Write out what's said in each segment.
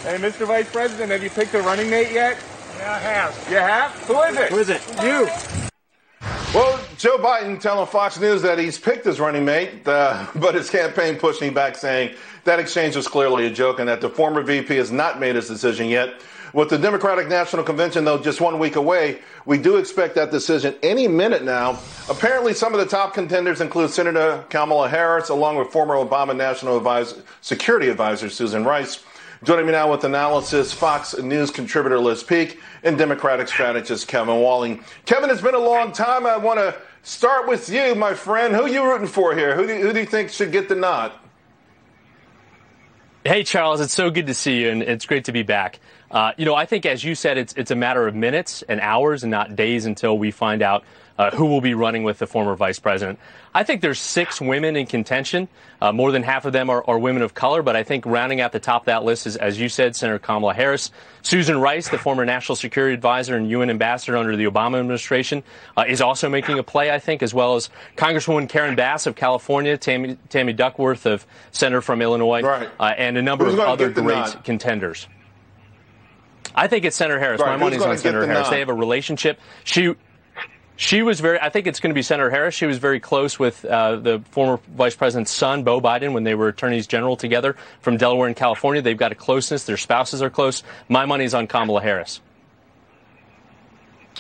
Hey, Mr. Vice President, have you picked a running mate yet? Yeah, I have. You have? Who is it? Who is it? You. Well, Joe Biden telling Fox News that he's picked his running mate, but his campaign pushing back, saying that exchange was clearly a joke and that the former VP has not made his decision yet. With the Democratic National Convention, though, just 1 week away, we do expect that decision any minute now. Apparently, some of the top contenders include Senator Kamala Harris, along with former Obama National Security Advisor Susan Rice. Joining me now with analysis, Fox News contributor Liz Peek and Democratic strategist Kevin Walling. Kevin, it's been a long time. I want to start with you, my friend. Who are you rooting for here? Who do you think should get the nod? Hey, Charles, it's so good to see you, and it's great to be back. I think, as you said, it's a matter of minutes and hours and not days until we find out who will be running with the former vice president. I think there's 6 women in contention. More than half of them are women of color, but I think rounding out the top of that list is, as you said, Senator Kamala Harris. Susan Rice, the former National Security Advisor and UN Ambassador under the Obama administration, is also making a play, I think, as well as Congresswoman Karen Bass of California, Tammy Duckworth of Senator from Illinois, right. And a number of other great contenders. I think it's Senator Harris. Right. My money's on Senator Harris. They have a relationship. She was I think it's going to be Senator Harris. She was very close with the former vice president's son, Beau Biden, when they were attorneys general together from Delaware and California. They've got a closeness. Their spouses are close. My money's on Kamala Harris.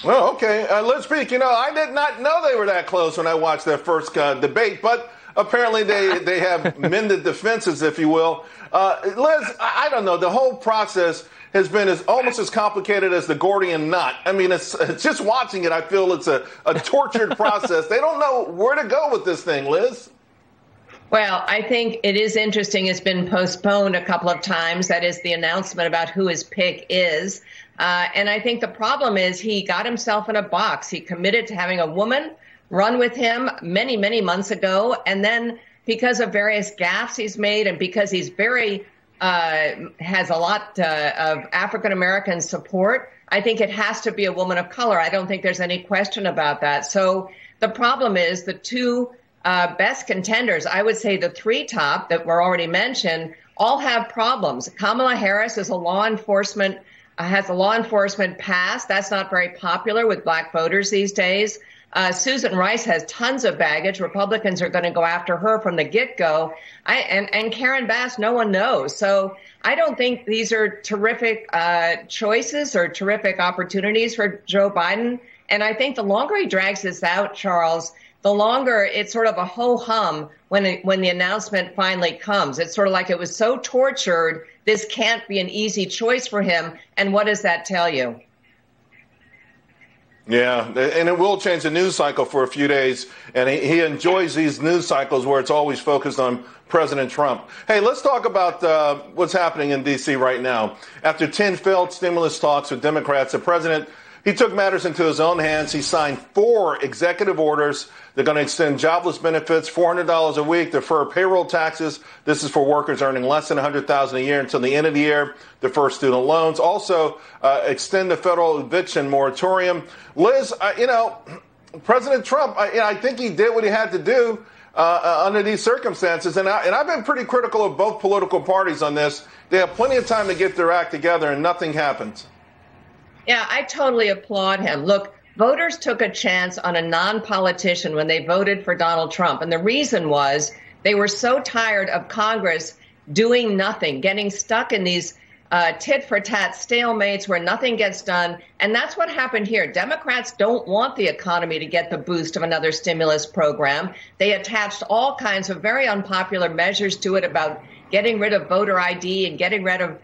Well, okay. Let's speak. I did not know they were that close when I watched their first debate, but apparently they have mended the fences, if you will. Liz, I don't know. The whole process has been almost as complicated as the Gordian knot. I mean, it's just watching it, I feel it's a tortured process. They don't know where to go with this thing, Liz. Well, I think it is interesting. It's been postponed a couple of times. That is the announcement about who his pick is. And I think the problem is he got himself in a box. He committed to having a woman run with him many, many months ago. And then because of various gaffes he's made and because he's has a lot of African-American support, I think it has to be a woman of color. I don't think there's any question about that. So the problem is the 2 best contenders, I would say the 3 top that were already mentioned, all have problems. Kamala Harris is has a law enforcement pass. That's not very popular with black voters these days. Susan Rice has tons of baggage. Republicans are going to go after her from the get-go. And Karen Bass, no one knows. So I don't think these are terrific choices or terrific opportunities for Joe Biden. And I think the longer he drags this out, Charles, the longer it's sort of a ho-hum when the announcement finally comes. It's sort of like it was so tortured, this can't be an easy choice for him. And what does that tell you? Yeah, and it will change the news cycle for a few days, and he enjoys these news cycles where it's always focused on President Trump. Hey, let's talk about what's happening in D.C. right now. After 10 failed stimulus talks with Democrats, the president, he took matters into his own hands. He signed 4 executive orders. They're going to extend jobless benefits, $400 a week, defer payroll taxes. This is for workers earning less than $100,000 a year until the end of the year, defer student loans. Also, extend the federal eviction moratorium. Liz, President Trump, I think he did what he had to do under these circumstances. And I've been pretty critical of both political parties on this. They have plenty of time to get their act together, and nothing happens. Yeah, I totally applaud him. Look, voters took a chance on a non-politician when they voted for Donald Trump. And the reason was they were so tired of Congress doing nothing, getting stuck in these tit-for-tat stalemates where nothing gets done. And that's what happened here. Democrats don't want the economy to get the boost of another stimulus program. They attached all kinds of very unpopular measures to it about getting rid of voter ID and getting rid of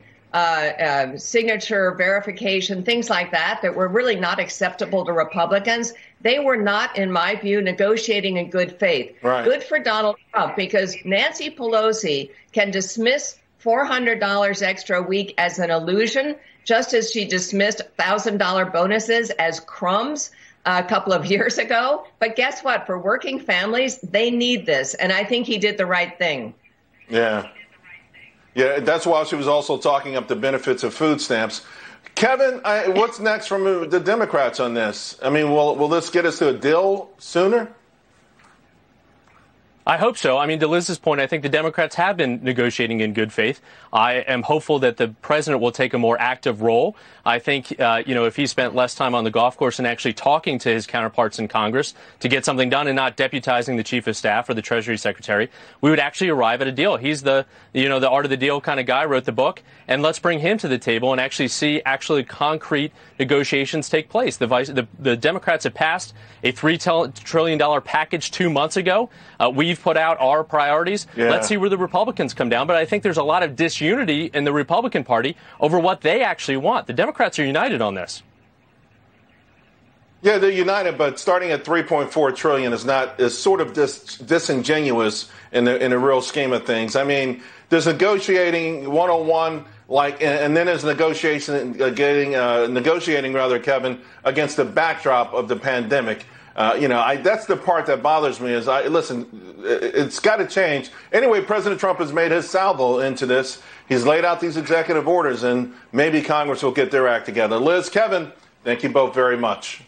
signature verification, things like that were really not acceptable to Republicans. They were not, in my view, negotiating in good faith. Right. Good for Donald Trump, because Nancy Pelosi can dismiss $400 extra a week as an illusion, just as she dismissed $1,000 bonuses as crumbs a couple of years ago. But guess what? For working families, they need this. And I think he did the right thing. Yeah. Yeah, that's why she was also talking up the benefits of food stamps. Kevin, what's next from the Democrats on this? I mean, will this get us to a deal sooner? I hope so. I mean, to Liz's point, I think the Democrats have been negotiating in good faith. I am hopeful that the president will take a more active role. I think, if he spent less time on the golf course and actually talking to his counterparts in Congress to get something done and not deputizing the chief of staff or the Treasury Secretary, we would actually arrive at a deal. He's the art of the deal kind of guy, wrote the book, and let's bring him to the table and actually see concrete negotiations take place. The Democrats have passed a $3 trillion package 2 months ago. We've put out our priorities. Yeah. Let's see where the Republicans come down. But I think there's a lot of disunity in the Republican Party over what they actually want. The Democrats are united on this. Yeah, they're united, but starting at $3.4 trillion is sort of disingenuous in the real scheme of things. I mean, there's negotiating 101, and then there's negotiating, Kevin, against the backdrop of the pandemic. That's the part that bothers me. It's got to change. Anyway, President Trump has made his salvo into this. He's laid out these executive orders, and maybe Congress will get their act together. Liz, Kevin, thank you both very much.